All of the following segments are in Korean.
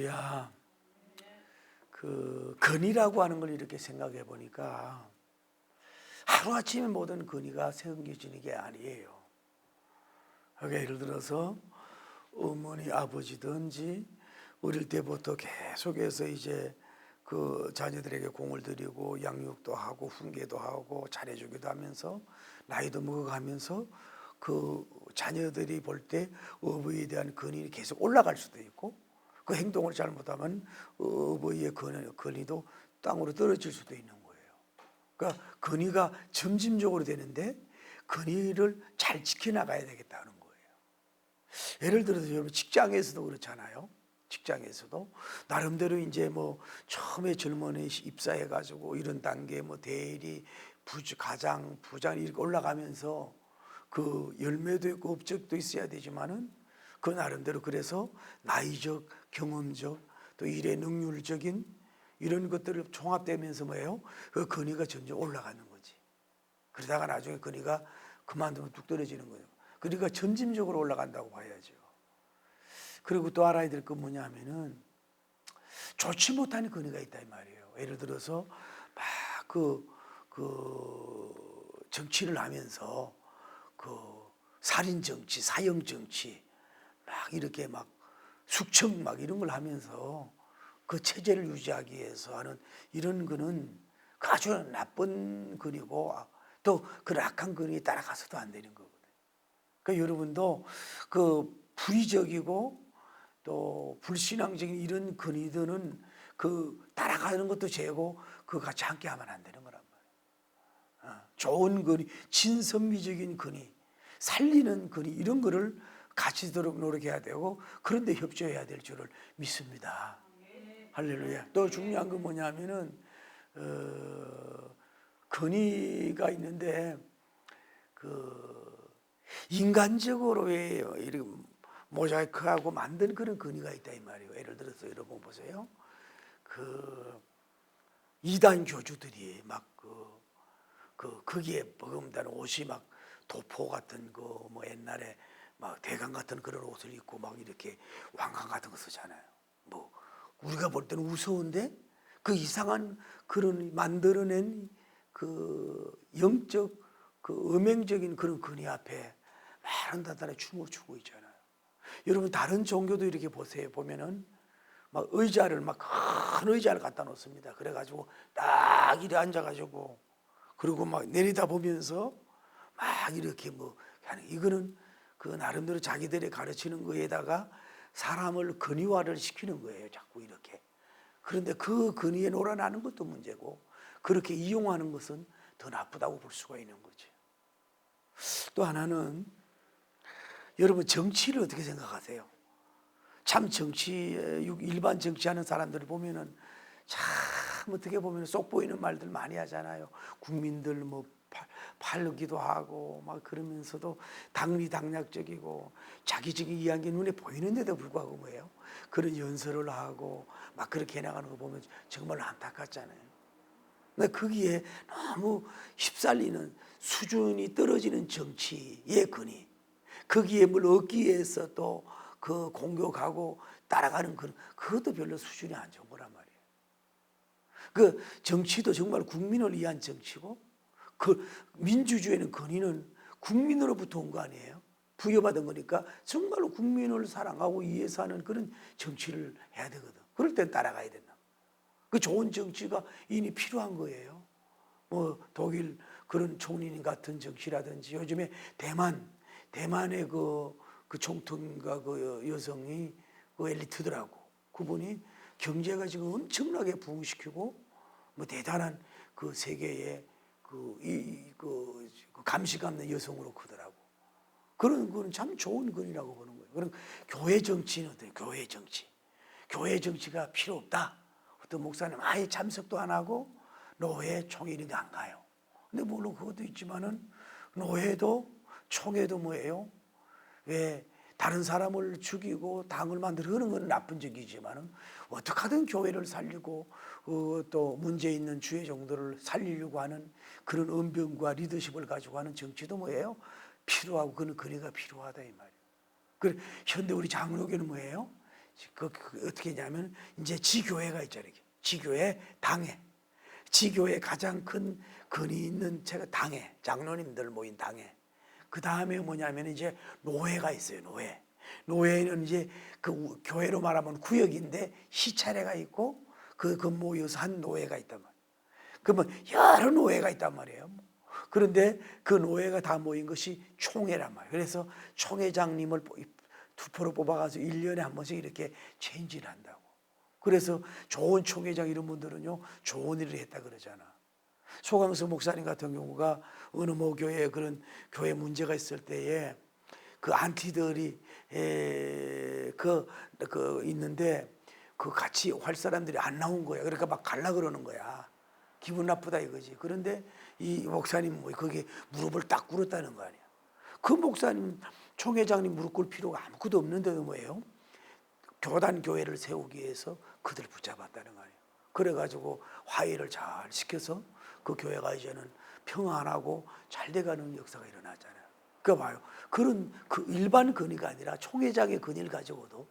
야, 그 건의라고 하는 걸 이렇게 생각해 보니까 하루아침에 모든 건의가 생겨지는 게 아니에요. 그러니까 예를 들어서 어머니 아버지든지 어릴 때부터 계속해서 이제 그 자녀들에게 공을 들이고 양육도 하고 훈계도 하고 잘해주기도 하면서 나이도 먹어가면서 그 자녀들이 볼 때 어버이에 대한 건의가 계속 올라갈 수도 있고, 그 행동을 잘못하면 어버이의 건의도 땅으로 떨어질 수도 있는 거예요. 그러니까 건의가 점진적으로 되는데 건의를 잘 지켜나가야 되겠다는 거예요. 예를 들어서 여러분 직장에서도 그렇잖아요. 직장에서도 나름대로 이제 뭐 처음에 젊은이 입사해 가지고 이런 단계 뭐 대리, 가장, 부장 이렇게 올라가면서 그 열매도 있고 업적도 있어야 되지만은 그 나름대로 그래서 나이적, 경험적, 또 일의 능률적인 이런 것들을 종합되면서 뭐예요? 그 건의가 점점 올라가는 거지. 그러다가 나중에 건의가 그만두면 뚝 떨어지는 거예요. 그러니까 점진적으로 올라간다고 봐야죠. 그리고 또 알아야 될 건 뭐냐면은 좋지 못한 건의가 있다 이 말이에요. 예를 들어서 막 정치를 하면서 그 살인 정치, 사형 정치 막 이렇게 막 숙청 막 이런 걸 하면서 그 체제를 유지하기 위해서 하는 이런 거는 그 아주 나쁜 건이고 또 그 악한 건에 따라가서도 안 되는 거거든요. 그러니까 여러분도 그 불의적이고 또 불신앙적인 이런 건의들은 그 따라가는 것도 죄고 그거 같이 함께 하면 안 되는 거란 말이에요. 좋은 건의, 진선미적인 건의, 살리는 건의 이런 거를 같이 노력해야 되고 그런데 협조해야 될 줄을 믿습니다. 할렐루야. 또 중요한 건 뭐냐면은 건의가 있는데 그 인간적으로 왜 이렇게 모자이크하고 만든 그런 건의가 있다 이 말이에요. 예를 들어서 여러분 보세요. 그 이단 교주들이 막 거기에 버금다는 옷이 막 도포 같은 거 뭐 옛날에 막 대강 같은 그런 옷을 입고 막 이렇게 왕관 같은 거 쓰잖아요. 뭐 우리가 볼 때는 우스운데 그 이상한 그런 만들어낸 그 영적 그 음행적인 그런 건의 앞에 많은 다단의 춤을 추고 있잖아요. 여러분 다른 종교도 이렇게 보세요. 보면은 막 의자를 막 큰 의자를 갖다 놓습니다. 그래가지고 딱 이래 앉아가지고 그리고 막 내리다 보면서 막 이렇게 뭐 하는 이거는 그 나름대로 자기들이 가르치는 거에다가 사람을 건의화를 시키는 거예요. 자꾸 이렇게. 그런데 그 건의에 놀아나는 것도 문제고 그렇게 이용하는 것은 더 나쁘다고 볼 수가 있는 거죠. 또 하나는 여러분 정치를 어떻게 생각하세요? 참 일반 정치하는 사람들을 보면은 참 어떻게 보면 속 보이는 말들 많이 하잖아요. 국민들 뭐 팔기도 하고 막 그러면서도 당리당략적이고 자기적인 이야기 눈에 보이는데도 불구하고 뭐예요? 그런 연설을 하고 막 그렇게 해나가는 거 보면 정말 안타깝잖아요. 근데 거기에 너무 휩쓸리는 수준이 떨어지는 정치의 건의, 거기에 뭘 얻기 위해서 또 그 공격하고 따라가는 그것도 별로 수준이 안 좋은 거란 말이에요. 그 정치도 정말 국민을 위한 정치고 그 민주주의는 건의는 국민으로부터 온 거 아니에요. 부여받은 거니까 정말로 국민을 사랑하고 위해서 하는 그런 정치를 해야 되거든. 그럴 땐 따라가야 된다. 그 좋은 정치가 이미 필요한 거예요. 뭐 독일 그런 총리 같은 정치라든지 요즘에 대만의 그 총통과 그 여성이 그 엘리트더라고. 그분이 경제가 지금 엄청나게 부흥시키고 뭐 대단한 그 세계의 그 감시 감는 여성으로 크더라고. 그런 거는 참 좋은 건이라고 보는 거예요. 그럼 교회 정치는 어때요? 교회 정치. 교회 정치가 필요 없다. 어떤 목사님 아예 참석도 안 하고 노회 총회인데 안 가요. 근데 물론 그것도 있지만은 노회도 총회도 뭐예요? 왜 다른 사람을 죽이고 당을 만들어가는 건 나쁜 적이지만은 어떻게 하든 교회를 살리고 또 문제 있는 주의 종들을 살리려고 하는 그런 언변과 리더십을 가지고 하는 정치도 뭐예요? 필요하고 그는 건의가 필요하다 이 말이에요. 그 현대 우리 장로교는 뭐예요? 어떻게 했냐면 이제 지교회가 있잖아요. 지교회 당회. 지교회 가장 큰 근이 있는 제가 당회, 장로님들 모인 당회. 그 다음에 뭐냐면 이제 노회가 있어요. 노회. 노회는 이제 그 교회로 말하면 구역인데 시차례가 있고 그 모여서 한 노회가 있단 말이에요. 그러면 여러 노회가 있단 말이에요. 그런데 그 노회가 다 모인 것이 총회란 말이에요. 그래서 총회장님을 투표로 뽑아가지고 1년에 한 번씩 이렇게 체인지를 한다고. 그래서 좋은 총회장 이런 분들은요 좋은 일을 했다 그러잖아. 소강수 목사님 같은 경우가 어느 모 교회에 그런 교회 문제가 있을 때에 그 안티들이 있는데 그 같이 할 사람들이 안 나온 거야. 그러니까 막 갈라 그러는 거야. 기분 나쁘다 이거지. 그런데 이 목사님 거기에 무릎을 딱 꿇었다는 거 아니야. 그 목사님 총회장님 무릎 꿇을 필요가 아무것도 없는데도 뭐예요? 교단 교회를 세우기 위해서 그들을 붙잡았다는 거 아니에요. 그래가지고 화해를 잘 시켜서 그 교회가 이제는 평안하고 잘 돼가는 역사가 일어나잖아요. 그거 봐요. 그런 그 일반 건의가 아니라 총회장의 건의를 가지고도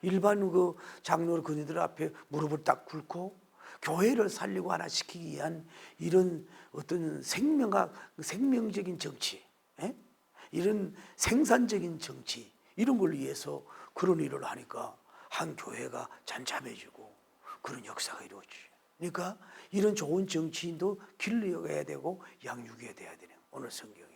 일반 그 장로 건의들 앞에 무릎을 딱 꿇고 교회를 살리고 하나 시키기 위한 이런 어떤 생명적인 정치, 이런 생산적인 정치 이런 걸 위해서 그런 일을 하니까 한 교회가 잠잠해지고 그런 역사가 이루어지죠. 그러니까 이런 좋은 정치인도 길러야 되고 양육해야 돼야 되는 오늘 성경에.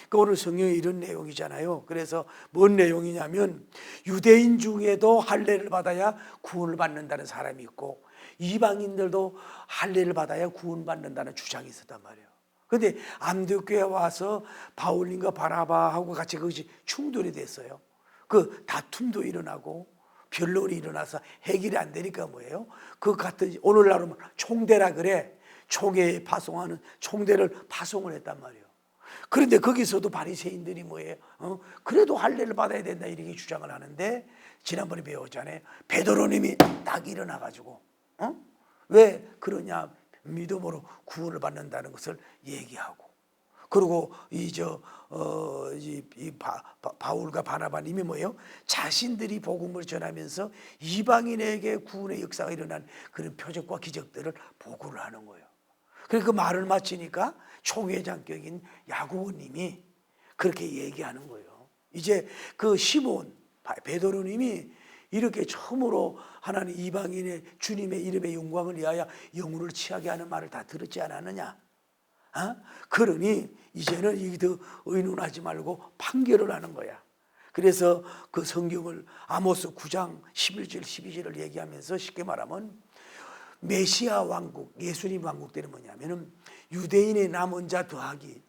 그러니까 오늘 성경에 이런 내용이잖아요. 그래서 뭔 내용이냐면 유대인 중에도 할례를 받아야 구원을 받는다는 사람이 있고 이방인들도 할례를 받아야 구원받는다는 주장이 있었단 말이에요. 그런데 안디옥교회에 와서 바울님과 바나바하고 같이 그것이 충돌이 됐어요. 그 다툼도 일어나고 변론이 일어나서 해결이 안 되니까 뭐예요? 그 같은 오늘날로 총대라 그래. 총회에 파송하는 총대를 파송을 했단 말이에요. 그런데 거기서도 바리새인들이 뭐예요? 그래도 할례를 받아야 된다 이렇게 주장을 하는데 지난번에 배웠잖아요. 베드로님이 딱 일어나가지고 왜 그러냐? 믿음으로 구원을 받는다는 것을 얘기하고 그리고 바울과 바나바님이 뭐예요? 자신들이 복음을 전하면서 이방인에게 구원의 역사가 일어난 그런 표적과 기적들을 보고를 하는 거예요. 그래서 그 말을 마치니까 총회장격인 야고보님이 그렇게 얘기하는 거예요. 이제 그 시몬 베드로님이 이렇게 처음으로 하나님 이방인의 주님의 이름의 영광을 위하여 영혼을 취하게 하는 말을 다 들었지 않았느냐? 그러니 이제는 이더 의논하지 말고 판결을 하는 거야. 그래서 그 성경을 아모스 9장 11절 12절을 얘기하면서 쉽게 말하면 메시아 왕국 예수님 왕국 때는 뭐냐면은 유대인의 남은 자 더하기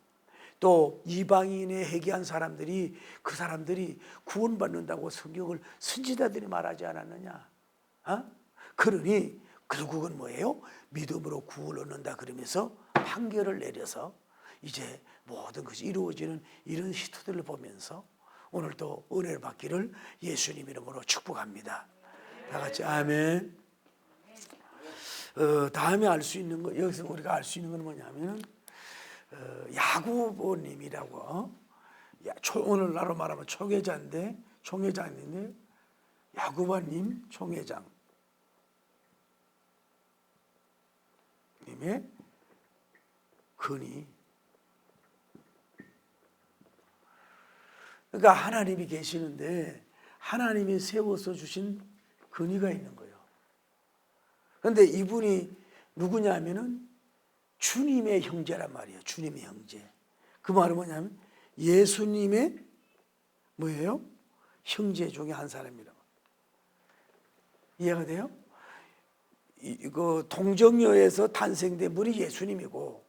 또 이방인의 회개한 사람들이 그 사람들이 구원받는다고 성경을 선지자들이 말하지 않았느냐? 그러니 결국은 뭐예요? 믿음으로 구원을 얻는다 그러면서 판결을 내려서 이제 모든 것이 이루어지는 이런 시초들을 보면서 오늘 또 은혜를 받기를 예수님 이름으로 축복합니다. 다 같이 아멘. 다음에 알 수 있는 거 여기서 우리가 알 수 있는 건 뭐냐면 야고보님이라고 오늘날로 말하면 총회장인데 야고보님 총회장 님의 근이 그러니까 하나님이 계시는데 하나님이 세워서 주신 근위가 있는 거예요. 그런데 이분이 누구냐면은 주님의 형제란 말이에요. 주님의 형제. 그 말은 뭐냐면 예수님의 뭐예요? 형제 중에 한 사람이라고. 이해가 돼요? 그 동정녀에서 탄생된 분이 예수님이고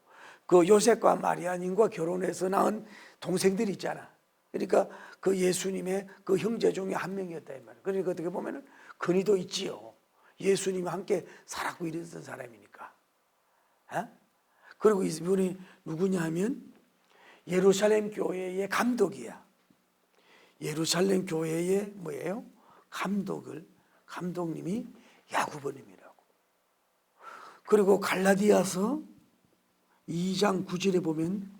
그 요셉과 마리아님과 결혼해서 낳은 동생들이 있잖아. 그러니까 그 예수님의 그 형제 중에 한 명이었다 이 말이에요. 그러니까 어떻게 보면은 근위도 있지요. 예수님과 함께 살았고 이랬던 사람이니까. 그리고 이분이 누구냐 하면 예루살렘 교회의 감독이야. 예루살렘 교회의 뭐예요? 감독님이 야고보님이라고. 그리고 갈라디아서 2장 9절에 보면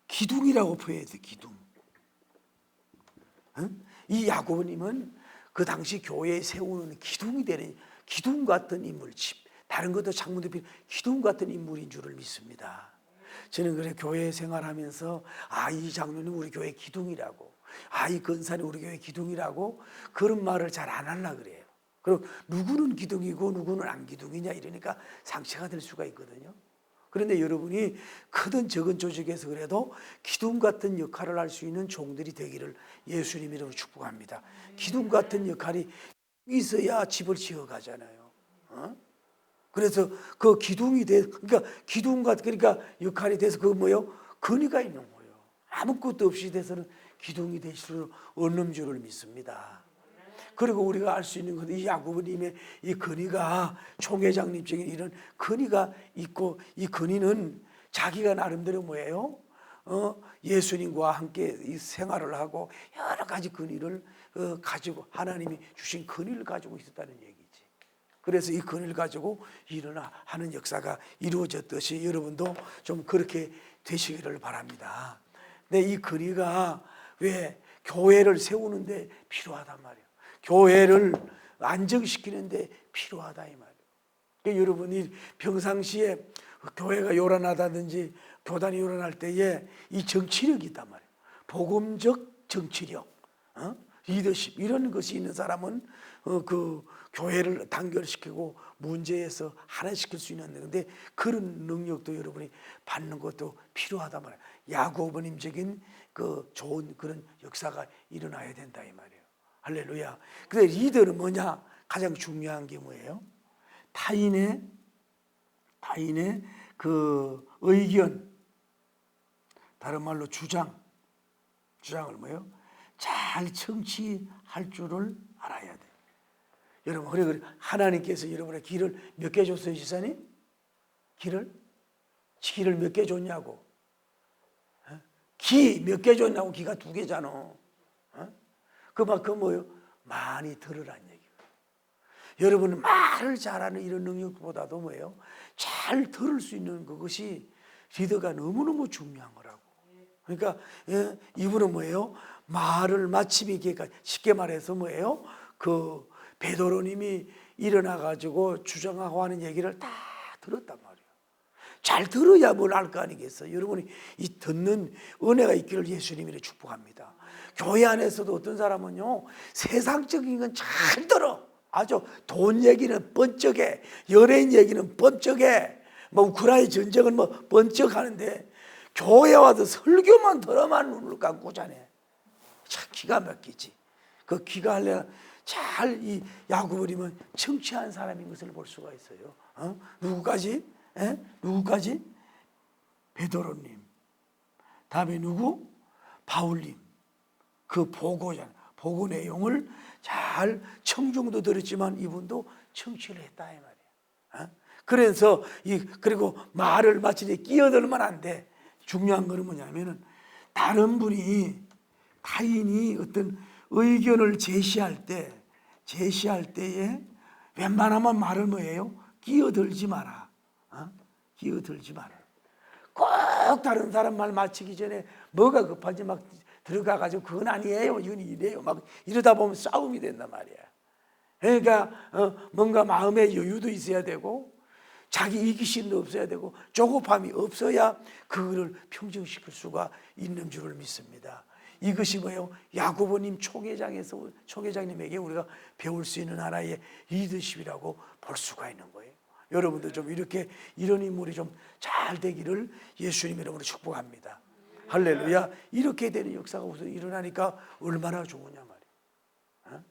기둥이라고 표현해요. 기둥. 이 야고보님은 그 당시 교회에 세우는 기둥이 되는 기둥 같은 인물, 다른 것도 창문도 필요 기둥 같은 인물인 줄을 믿습니다. 저는 그래 교회 생활하면서 이 장로는 우리 교회 기둥이라고, 이 권사는 우리 교회 기둥이라고 그런 말을 잘 안 하려고 그래요. 그리고 누구는 기둥이고 누구는 안 기둥이냐 이러니까 상처가 될 수가 있거든요. 그런데 여러분이 크든 적은 조직에서 그래도 기둥 같은 역할을 할 수 있는 종들이 되기를 예수님 이름으로 축복합니다. 기둥 같은 역할이 있어야 집을 지어가잖아요. 그래서 그 기둥이 그러니까 그러니까 역할이 돼서 그 뭐요? 근위가 있는 거예요. 아무것도 없이 돼서는 기둥이 될 수 없는 줄을 믿습니다. 그리고 우리가 알 수 있는 것은 이 야고보님의 이 근위가 총회장님적인 이런 근위가 있고, 이 근위는 자기가 나름대로 뭐예요? 예수님과 함께 이 생활을 하고 여러 가지 근위를 가지고 하나님이 주신 근위를 가지고 있었다는 얘기지. 그래서 이 근위를 가지고 일어나는 역사가 이루어졌듯이 여러분도 좀 그렇게 되시기를 바랍니다. 근데 이 근위가 왜 교회를 세우는데 필요하단 말이에요. 교회를 안정시키는데 필요하다 이 말이에요. 그러니까 여러분이 평상시에 교회가 요란하다든지 교단이 요란할 때에 이 정치력이 있단 말이에요. 복음적 정치력, 리더십 이런 것이 있는 사람은 그 교회를 단결시키고 문제에서 하나시킬 수 있는 건데, 그런 능력도 여러분이 받는 것도 필요하단 말이에요. 야고보님적인 그 좋은 그런 역사가 일어나야 된다 이 말이에요. 할렐루야. 근데 리더는 뭐냐? 가장 중요한 게 뭐예요? 타인의 그 의견, 다른 말로 주장을 뭐예요? 잘 청취할 줄을 알아야 돼. 여러분, 그래 하나님께서 여러분의 길을 몇 개 줬어요, 지사님? 길을 몇 개 줬냐고? 기 몇 개 줬냐고? 기가 2개잖아. 그만큼 뭐예요? 많이 들으란 얘기예요. 여러분은 말을 잘하는 이런 능력보다도 뭐예요? 잘 들을 수 있는 그것이 리더가 너무너무 중요한 거라고. 그러니까 이분은 뭐예요? 말을 마침이 쉽게 말해서 뭐예요? 그 베드로님이 일어나가지고 주장하고 하는 얘기를 다 들었단 말이에요. 잘 들어야 뭘 알 거 아니겠어요? 여러분이 이 듣는 은혜가 있기를 예수님이 축복합니다. 교회 안에서도 어떤 사람은요, 세상적인 건 잘 들어. 아주 돈 얘기는 번쩍해, 연예인 얘기는 번쩍해, 뭐 우크라이나 전쟁은 뭐 번쩍하는데 교회 와서 설교만 들어만 눈을 감고 자네. 참 기가 막히지. 그 기가 하려면 잘 이 야고보님은 청취한 사람인 것을 볼 수가 있어요. 누구까지? 누구까지? 베드로님. 다음에 누구? 바울님. 그 보고 내용을 잘 청중도 들었지만 이분도 청취를 했다 이 말이에요. 그래서 그리고 말을 마치 끼어들면 안 돼. 중요한 거는 뭐냐면은 다른 분이 타인이 어떤 의견을 제시할 때에 웬만하면 말을 뭐예요? 끼어들지 마라. 끼어들지 마라. 꼭 다른 사람 말 마치기 전에 뭐가 급한지 막 들어가가지고 그건 아니에요, 이건 이래요, 막 이러다 보면 싸움이 된단 말이야. 그러니까 뭔가 마음의 여유도 있어야 되고 자기 이기심도 없어야 되고 조급함이 없어야 그거를 평정시킬 수가 있는 줄을 믿습니다. 이것이 뭐예요? 야고보님 총회장님에게 우리가 배울 수 있는 하나의 리더십이라고 볼 수가 있는 거예요. 여러분도 좀 이런 인물이 좀 잘 되기를 예수님 이름으로 축복합니다. 할렐루야. 이렇게 되는 역사가 우선 일어나니까 얼마나 좋으냐 말이에요.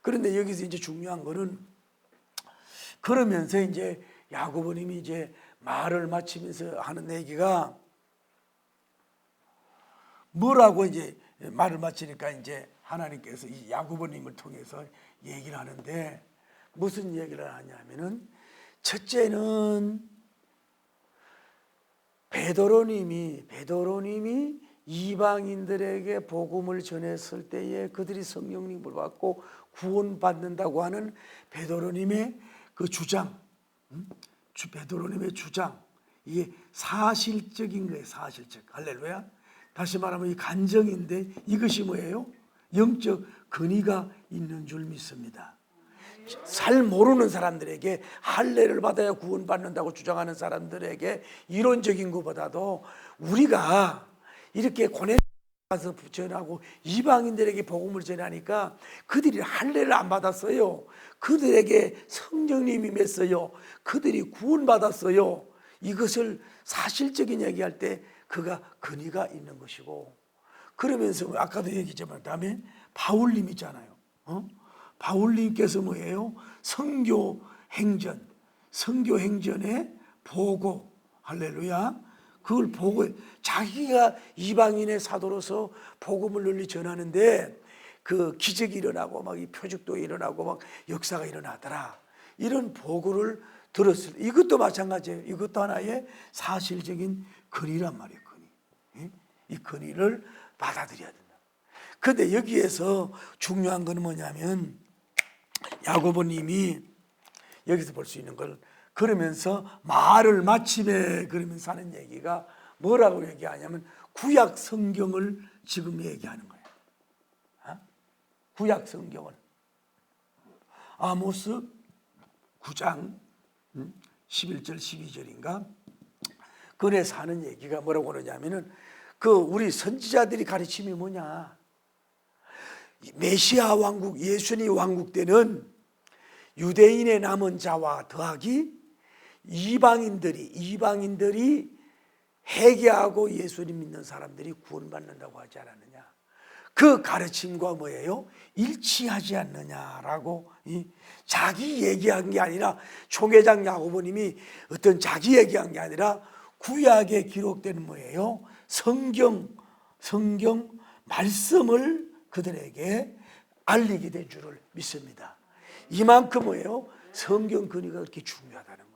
그런데 여기서 이제 중요한 거는, 그러면서 이제 야고보님이 이제 말을 마치면서 하는 얘기가 뭐라고, 이제 말을 마치니까 이제 하나님께서 이 야고보님을 통해서 얘기를 하는데, 무슨 얘기를 하냐면은, 첫째는 베드로님이 이방인들에게 복음을 전했을 때에 그들이 성령님을 받고 구원받는다고 하는 베드로님의 그 주장, 베드로님의 주장, 이게 사실적인 거예요. 사실적. 할렐루야. 다시 말하면 이 간정인데 이것이 뭐예요? 영적 근위가 있는 줄 믿습니다. 잘 모르는 사람들에게 할례를 받아야 구원받는다고 주장하는 사람들에게 이론적인 것보다도 우리가 이렇게 고뇌 가서 전하고 이방인들에게 복음을 전하니까 그들이 할례를 안 받았어요. 그들에게 성령님이 맺어요. 그들이 구원받았어요. 이것을 사실적인 얘기할 때 그가 근위가 있는 것이고, 그러면서 아까도 얘기했지만 다음에 바울님 있잖아요. 바울님께서 뭐예요? 선교행전의 보고, 할렐루야. 그걸 보고 자기가 이방인의 사도로서 복음을 널리 전하는데 그 기적이 일어나고 막 이 표적도 일어나고 막 역사가 일어나더라. 이런 보고를 들었을 때 이것도 마찬가지예요. 이것도 하나의 사실적인 근위란 말이에요. 근위. 이 근위를 받아들여야 된다. 그런데 여기에서 중요한 건 뭐냐면 야고보님이 여기서 볼 수 있는 걸 그러면서 말을 마침에 그러면서 하는 얘기가 뭐라고 얘기하냐면 구약 성경을 지금 얘기하는 거예요. 구약 성경을 아모스 9장 11절 12절인가 그래서 하는 얘기가 뭐라고 그러냐면은 그 우리 선지자들이 가르침이 뭐냐, 메시아 왕국 예수님 왕국 때는 유대인의 남은 자와 더하기 이방인들이 회개하고 예수님 믿는 사람들이 구원받는다고 하지 않았느냐. 그 가르침과 뭐예요? 일치하지 않느냐라고 자기 얘기한 게 아니라 총회장 야고보님이 어떤 자기 얘기한 게 아니라 구약에 기록된 뭐예요? 성경 말씀을 그들에게 알리게 된 줄을 믿습니다. 이만큼 뭐예요? 성경 근위가 그렇게 중요하다는 거예요.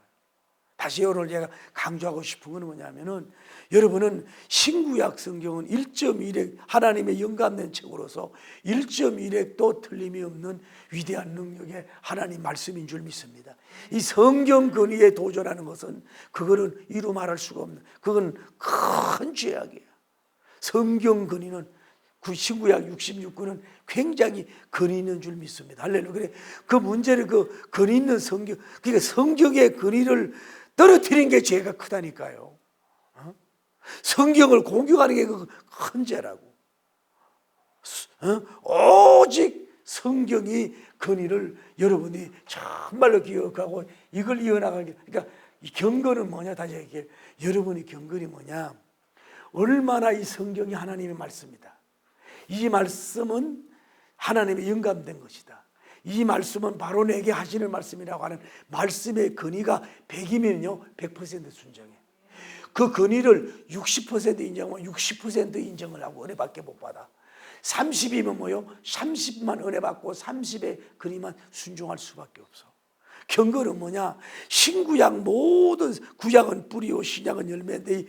다시 오늘 제가 강조하고 싶은 건 뭐냐면은 여러분은 신구약 성경은 1.1획 하나님의 영감된 책으로서 1.1획도 틀림이 없는 위대한 능력의 하나님 말씀인 줄 믿습니다. 이 성경 근위에 도전하는 것은 그거는 이루 말할 수가 없는, 그건 큰 죄악이에요. 성경 근위는 신구약 66권은 굉장히 근위 있는 줄 믿습니다. 할렐루야. 그래 그 문제를 그 근위 있는 성경, 그러니까 성경의 근위를 떨어뜨린 게 죄가 크다니까요. 성경을 공격하는 게 그 큰 죄라고. 오직 성경이 근위를 여러분이 정말로 기억하고 이걸 이어나가게. 그러니까 이 경건은 뭐냐? 다시 얘기해. 여러분의 경건이 뭐냐? 얼마나 이 성경이 하나님의 말씀이다. 이 말씀은 하나님의 영감된 것이다. 이 말씀은 바로 내게 하시는 말씀이라고 하는 말씀의 근위가 100이면요 100% 순종해. 그 근위를 60% 인정하면 60% 인정을 하고 은혜밖에 못 받아. 30이면 뭐요? 30만 은혜 받고 30의 근위만 순종할 수밖에 없어. 경건은 뭐냐? 신구약 모든 구약은 뿌리요 신약은 열매인데 이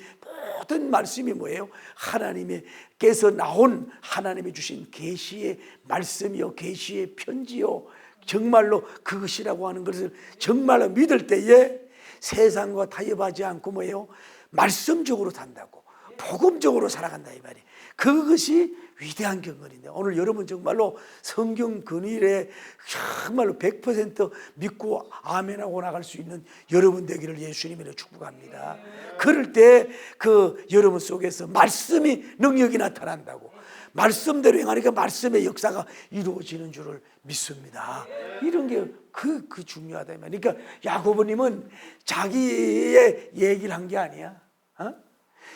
모든 말씀이 뭐예요? 하나님께서 나온 하나님이 주신 계시의 말씀이요 계시의 편지요 정말로 그것이라고 하는 것을 정말로 믿을 때에 세상과 타협하지 않고 뭐예요? 말씀적으로 산다고 복음적으로 살아간다 이 말이에요. 그것이 위대한 경건인데 오늘 여러분 정말로 성경 근위에 정말로 100% 믿고 아멘하고 나갈 수 있는 여러분 되기를 예수님으로 축복합니다. 그럴 때 그 여러분 속에서 말씀이 능력이 나타난다고 말씀대로 행하니까 말씀의 역사가 이루어지는 줄을 믿습니다. 이런 게 그 중요하다. 그러니까 야고보님은 자기의 얘기를 한 게 아니야.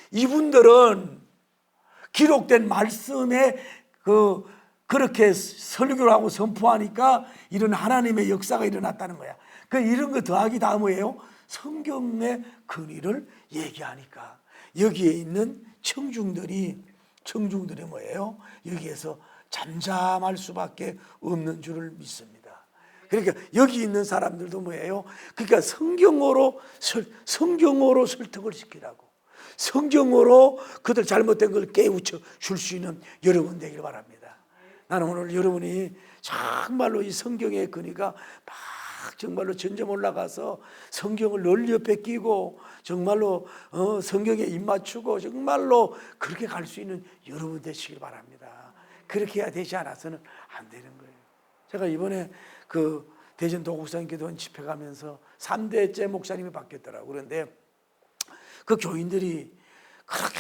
이분들은 기록된 말씀에 그렇게 설교를 하고 선포하니까 이런 하나님의 역사가 일어났다는 거야. 이런 거 더하기 다 뭐예요? 성경의 근위를 얘기하니까 여기에 있는 청중들이 뭐예요? 여기에서 잠잠할 수밖에 없는 줄을 믿습니다. 그러니까 여기 있는 사람들도 뭐예요? 그러니까 성경으로 설득을 시키라고. 성경으로 그들 잘못된 걸 깨우쳐 줄 수 있는 여러분 되길 바랍니다. 나는 오늘 여러분이 정말로 이 성경의 근위가 막 정말로 점점 올라가서 성경을 널리 옆에 끼고 정말로 성경에 입 맞추고 정말로 그렇게 갈 수 있는 여러분 되시길 바랍니다. 그렇게 해야 되지 않아서는 안 되는 거예요. 제가 이번에 그 대전 도곡산기도원 집회 가면서 3대째 목사님이 바뀌었더라고요. 그런데 그 교인들이 그렇게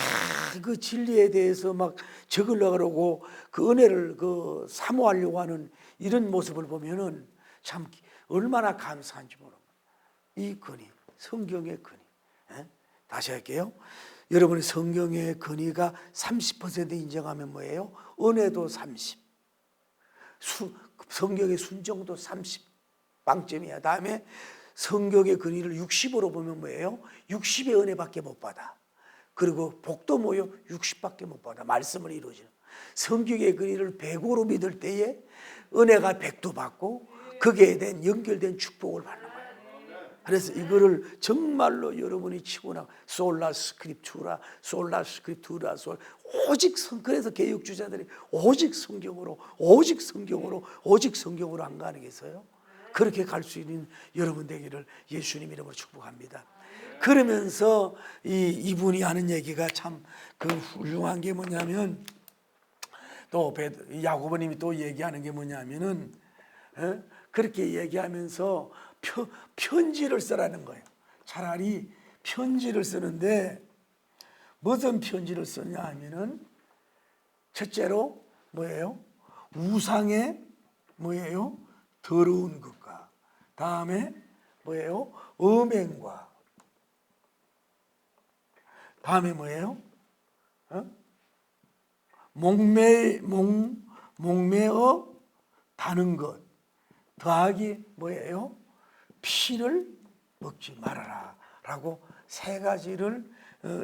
그 진리에 대해서 막 적으려고 그러고 그 은혜를 그 사모하려고 하는 이런 모습을 보면은 참 얼마나 감사한지 모릅니다. 이 근위, 성경의 근위. 다시 할게요. 여러분의 성경의 근위가 30% 인정하면 뭐예요? 은혜도 30, 성경의 순종도 30 빵점이야. 다음에 성경의 근위를 60으로 보면 뭐예요? 60의 은혜밖에 못 받아. 그리고 복도 뭐요? 60밖에 못 받아. 말씀을 이루어지는. 성경의 근위를 100으로 믿을 때에 은혜가 100도 받고 거기에 대한 연결된 축복을 받는 거예요. 그래서 이거를 정말로 여러분이 치고 나가 솔라 스크립투라 솔라 스크립투라 오직 그래서 개혁주자들이 오직 성경으로 안 가는 게 있어요. 그렇게 갈 수 있는 여러분 되기를 예수님 이름으로 축복합니다. 그러면서 이분이 하는 얘기가 참 그 훌륭한 게 뭐냐면 또 야고보님이 또 얘기하는 게 뭐냐면은 그렇게 얘기하면서 편지를 쓰라는 거예요. 차라리 편지를 쓰는데 무슨 편지를 쓰냐 하면은 첫째로 뭐예요? 우상의 뭐예요? 더러운 것과 다음에 뭐예요? 음행과 다음에 뭐예요? 목매어 다는 것 더하기 뭐예요? 피를 먹지 말아라 라고 세 가지를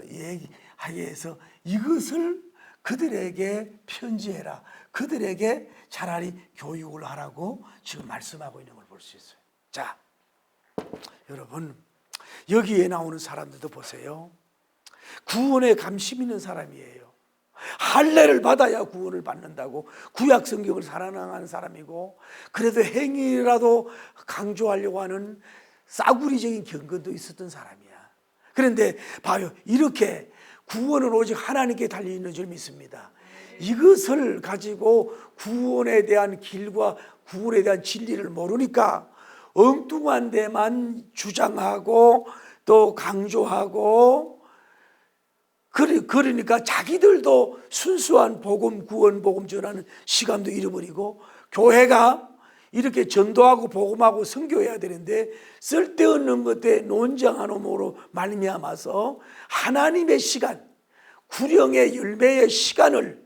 얘기하기 위해서 이것을 그들에게 편지해라. 그들에게 차라리 교육을 하라고 지금 말씀하고 있는 걸 볼 수 있어요. 자, 여러분 여기에 나오는 사람들도 보세요. 구원에 감심 있는 사람이에요. 할례를 받아야 구원을 받는다고 구약 성경을 살아나가는 사람이고 그래도 행위라도 강조하려고 하는 싸구리적인 경건도 있었던 사람이야. 그런데 봐요. 이렇게 구원은 오직 하나님께 달려있는 줄 믿습니다. 이것을 가지고 구원에 대한 길과 구원에 대한 진리를 모르니까 엉뚱한 데만 주장하고 또 강조하고 그러니까 자기들도 순수한 복음, 구원, 복음 전하는 시간도 잃어버리고 교회가 이렇게 전도하고 복음하고 선교해야 되는데 쓸데없는 것에 논쟁하노으로 말미암아서 하나님의 시간, 구령의 열매의 시간을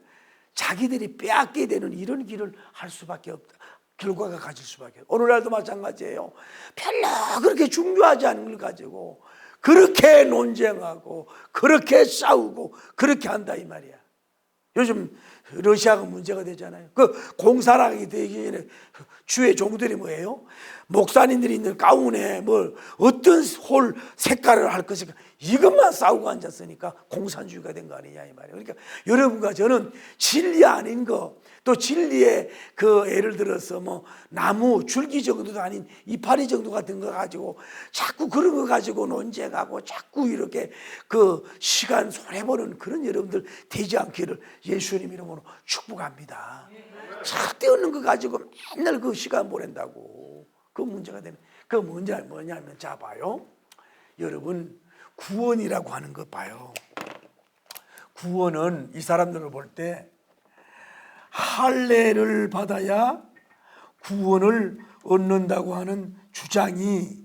자기들이 빼앗게 되는 이런 길을 할 수밖에 없다. 결과가 가질 수밖에 없다. 오늘날도 마찬가지예요. 별로 그렇게 중요하지 않은 걸 가지고 그렇게 논쟁하고 그렇게 싸우고 그렇게 한다 이 말이야. 요즘 러시아가 문제가 되잖아요. 그 공산하기 되기 전에 주의 종들이 뭐예요? 목사님들이 있는 가운에 뭐 어떤 홀 색깔을 할 것인가 이것만 싸우고 앉았으니까 공산주의가 된 거 아니냐 이 말이에요. 그러니까 여러분과 저는 진리 아닌 거 또 진리의 그 예를 들어서 뭐 나무 줄기 정도도 아닌 이파리 정도 같은 거 가지고 자꾸 그런 거 가지고 논쟁하고 자꾸 이렇게 그 시간 손해보는 그런 여러분들 되지 않기를 예수님 이름으로 축복합니다. 쓸데없는 거 가지고 맨날 그 시간 보낸다고 그 문제가 되는 그 문제가 뭐냐면 자 봐요. 여러분 구원이라고 하는 거 봐요. 구원은 이 사람들을 볼 때 할례를 받아야 구원을 얻는다고 하는 주장이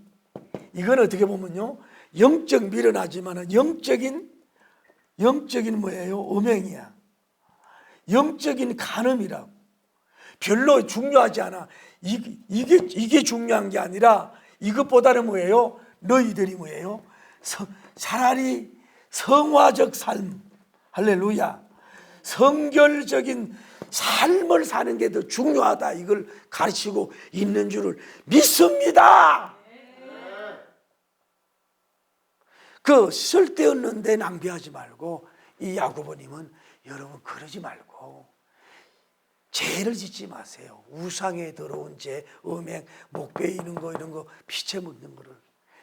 이건 어떻게 보면요 영적 미련하지만 영적인 뭐예요? 음행이야. 영적인 간음이라고. 별로 중요하지 않아. 이게 중요한 게 아니라 이것보다는 뭐예요? 너희들이 뭐예요? 차라리 성화적 삶, 할렐루야, 성결적인 삶을 사는 게 더 중요하다. 이걸 가르치고 있는 줄을 믿습니다. 그 쓸데없는 데 낭비하지 말고 이 야고보님은 여러분 그러지 말고 죄를 짓지 마세요. 우상에 더러운 죄, 음행, 목 베이는 거 이런 거 피채 먹는 거를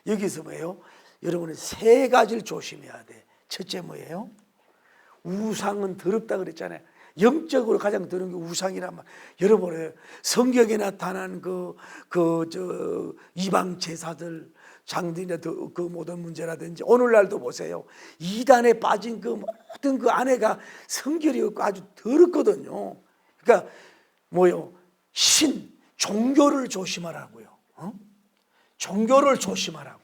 여기서 뭐예요? 여러분은 세 가지를 조심해야 돼. 첫째 뭐예요? 우상은 더럽다 그랬잖아요. 영적으로 가장 드는 게 우상이란 말. 여러분, 성경에 나타난 이방 제사들, 장들이나 그 모든 문제라든지, 오늘날도 보세요. 이단에 빠진 그 모든 그 안에가 성결이 없고 아주 더럽거든요. 그러니까 종교를 조심하라고요. 종교를 조심하라고.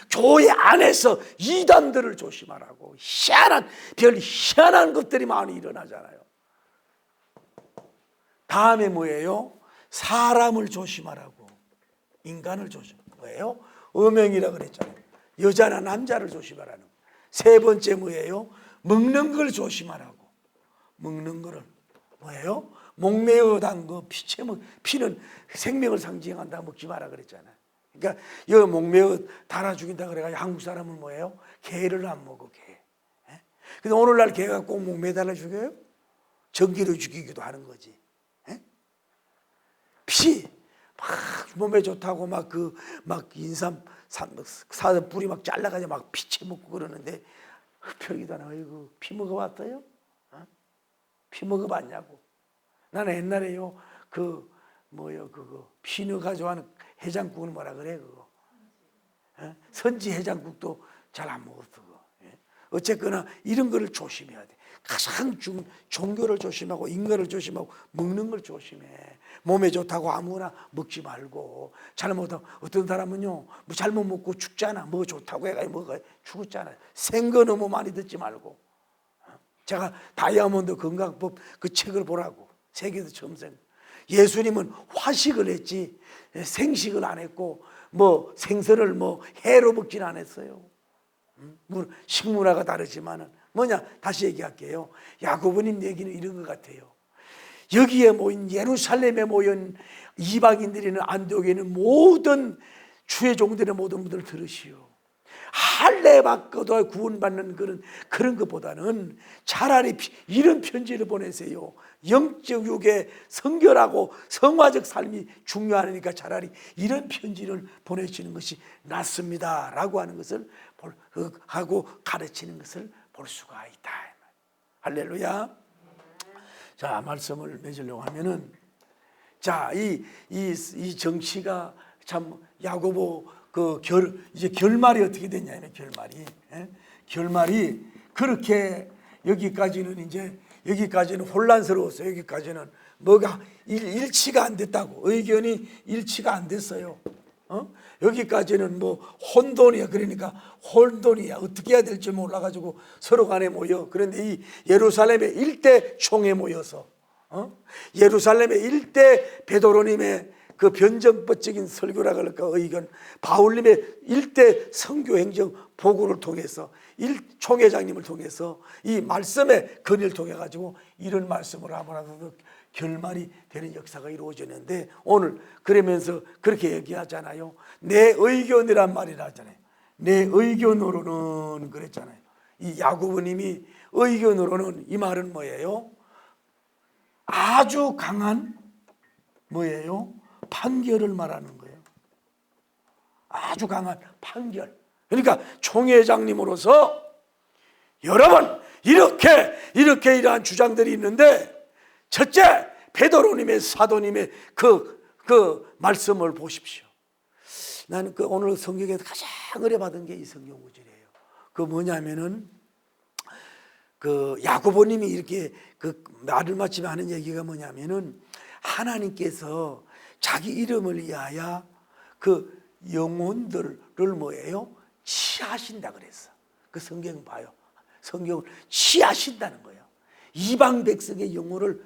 교회 안에서 이단들을 조심하라고. 희한한 것들이 많이 일어나잖아요. 다음에 뭐예요? 사람을 조심하라고. 인간을 뭐예요? 음행이라 그랬잖아요. 여자나 남자를 조심하라는. 세 번째 뭐예요? 먹는 걸 조심하라고. 먹는 거를 뭐예요? 목매어단 거 피는 생명을 상징한다 먹지 마라 그랬잖아요. 그러니까 이 목매어 달아 죽인다 그래가지고 한국 사람은 뭐예요? 개를 안 먹어, 개. 근데 오늘날 개가 꼭 목매달아 죽여요? 전기로 죽이기도 하는 거지. 피 막 몸에 좋다고 막 인삼 사서 뿌리 막 잘라가지고 막 피채 먹고 그러는데 흡혈이다. 아이고 피 먹어봤어요? 피 먹어봤냐고. 나는 옛날에요 피 넣어가지고 하는 해장국은 뭐라 그래 그거. 선지 해장국도 잘 안 먹었어 그거. 어쨌거나 이런 거를 조심해야 돼. 가장 종교를 조심하고 인간을 조심하고 먹는 걸 조심해. 몸에 좋다고 아무거나 먹지 말고. 잘못하면 어떤 사람은요 뭐 잘못 먹고 죽잖아. 뭐 좋다고 해가 죽었잖아. 생거 너무 많이 듣지 말고. 제가 다이아몬드 건강법 그 책을 보라고. 세계에서 처음 예수님은 화식을 했지 생식을 안 했고 뭐 생선을 뭐 해로 먹진 않았어요. 식문화가 다르지만은 뭐냐 다시 얘기할게요. 야고보님 얘기는 이런 것 같아요. 여기에 모인 예루살렘에 모인 이방인들이나 안디옥에는 모든 주의 종들의 모든 분들 들으시오. 할례 받고도 구원받는 그런 것보다는 차라리 이런 편지를 보내세요. 영적 육에 성결하고 성화적 삶이 중요하니까 차라리 이런 편지를 보내시는 것이 낫습니다 라고 하는 것을 하고 가르치는 것을 볼 수가 있다. 할렐루야. 자, 말씀을 맺으려고 하면은 자, 이 정치가 참 야고보 이제 결말이 어떻게 됐냐면 결말이 그렇게 여기까지는 혼란스러웠어요. 여기까지는 뭐가 일치가 안 됐다고. 의견이 일치가 안 됐어요. 여기까지는 뭐 혼돈이야. 그러니까 혼돈이야. 어떻게 해야 될지 몰라가지고 서로 간에 모여. 그런데 이 예루살렘의 일대 총에 모여서 예루살렘의 일대 베드로님의 그 변정법적인 설교라 그럴까 의견, 바울님의 일대 선교행정 보고를 통해서 총회장님을 통해서 이 말씀의 건의를 통해 가지고 이런 말씀을 하더라도 결말이 되는 역사가 이루어졌는데 오늘 그러면서 그렇게 얘기하잖아요. 내 의견이란 말이라 하잖아요. 내 의견으로는 그랬잖아요. 이 야고보님이 의견으로는 이 말은 뭐예요? 아주 강한 뭐예요? 판결을 말하는 거예요. 아주 강한 판결. 그러니까 총회장님으로서 여러분 이렇게 이러한 주장들이 있는데 첫째 베드로님의 사도님의 그 말씀을 보십시오. 나는 오늘 성경에서 가장 의뢰받은 게 이 성경 구절이에요. 그 뭐냐면은 야고보님이 이렇게 말을 마치며 하는 얘기가 뭐냐면은 하나님께서 자기 이름을 위하여 그 영혼들을 뭐예요? 취하신다 그랬어. 그 성경 봐요. 성경을 취하신다는 거예요. 이방 백성의 영혼을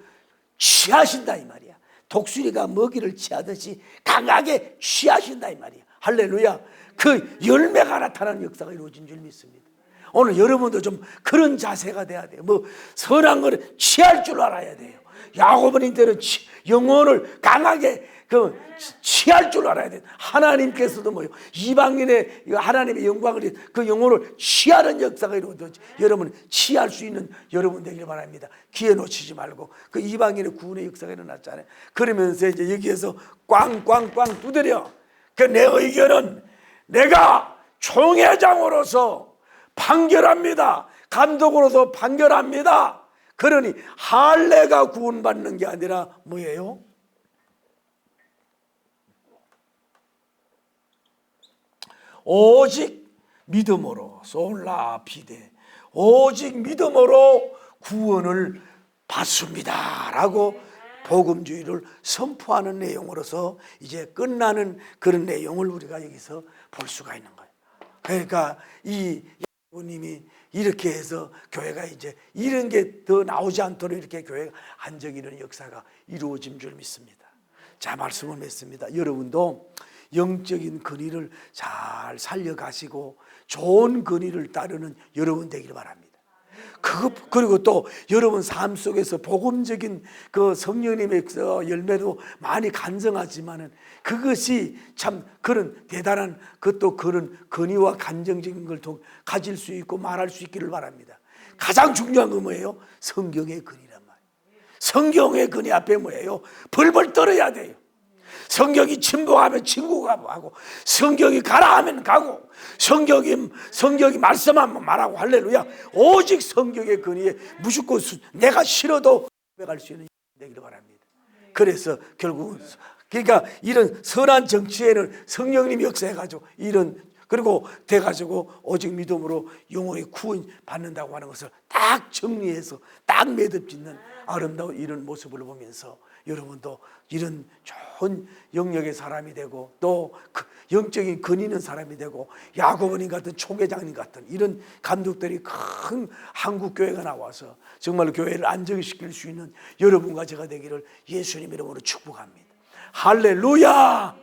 취하신다 이 말이야. 독수리가 먹이를 취하듯이 강하게 취하신다 이 말이야. 할렐루야. 그 열매가 나타나는 역사가 이루어진 줄 믿습니다. 오늘 여러분도 좀 그런 자세가 돼야 돼요. 뭐 선한 거를 취할 줄 알아야 돼요. 야고보님들은 영혼을 강하게 취할 줄 알아야 돼요. 하나님께서도 뭐요? 이방인의 하나님의 영광을 그 영혼을 취하는 역사가 이루어졌지. 여러분 취할 수 있는 여러분 되길 바랍니다. 기회 놓치지 말고 그 이방인의 구원의 역사가 일어났잖아요. 그러면서 이제 여기에서 꽝꽝꽝 두드려. 내 의견은 내가 총회장으로서 판결합니다. 감독으로서 판결합니다. 그러니 할례가 구원받는 게 아니라 뭐예요? 오직 믿음으로, 솔라 피데, 오직 믿음으로 구원을 받습니다 라고 복음주의를 선포하는 내용으로서 이제 끝나는 그런 내용을 우리가 여기서 볼 수가 있는 거예요. 그러니까 이 야고님이 이렇게 해서 교회가 이제 이런 게 더 나오지 않도록 이렇게 교회가 안정이라는 역사가 이루어진 줄 믿습니다. 자, 말씀을 맺습니다. 여러분도 영적인 근위를 잘 살려가시고 좋은 근위를 따르는 여러분 되기를 바랍니다. 그리고 또 여러분 삶 속에서 복음적인 그 성령님의 열매도 많이 간증하지만은 그것이 참 그런 대단한 그것도 그런 근위와 간정적인 걸 가질 수 있고 말할 수 있기를 바랍니다. 가장 중요한 건 뭐예요? 성경의 근위란 말이에요. 성경의 근위 앞에 뭐예요? 벌벌 떨어야 돼요. 성경이 진보하면 진보하고, 성경이 가라 하면 가고, 성경이 말씀하면 말하고, 할렐루야. 오직 성경의 근위에 무조건 내가 싫어도 고백할 수 있는 되기를 바랍니다. 그래서 결국은 그러니까 이런 선한 정치에는 성령님이 역사해가지고 그리고 돼가지고 오직 믿음으로 영혼의 구원 받는다고 하는 것을 딱 정리해서 딱 매듭짓는 아름다운 이런 모습을 보면서 여러분도 이런 좋은 영역의 사람이 되고 또 영적인 근위 있는 사람이 되고 야고보님 같은 총회장님 같은 이런 감독들이 큰 한국교회가 나와서 정말 교회를 안정시킬 수 있는 여러분과 제가 되기를 예수님 이름으로 축복합니다. 할렐루야.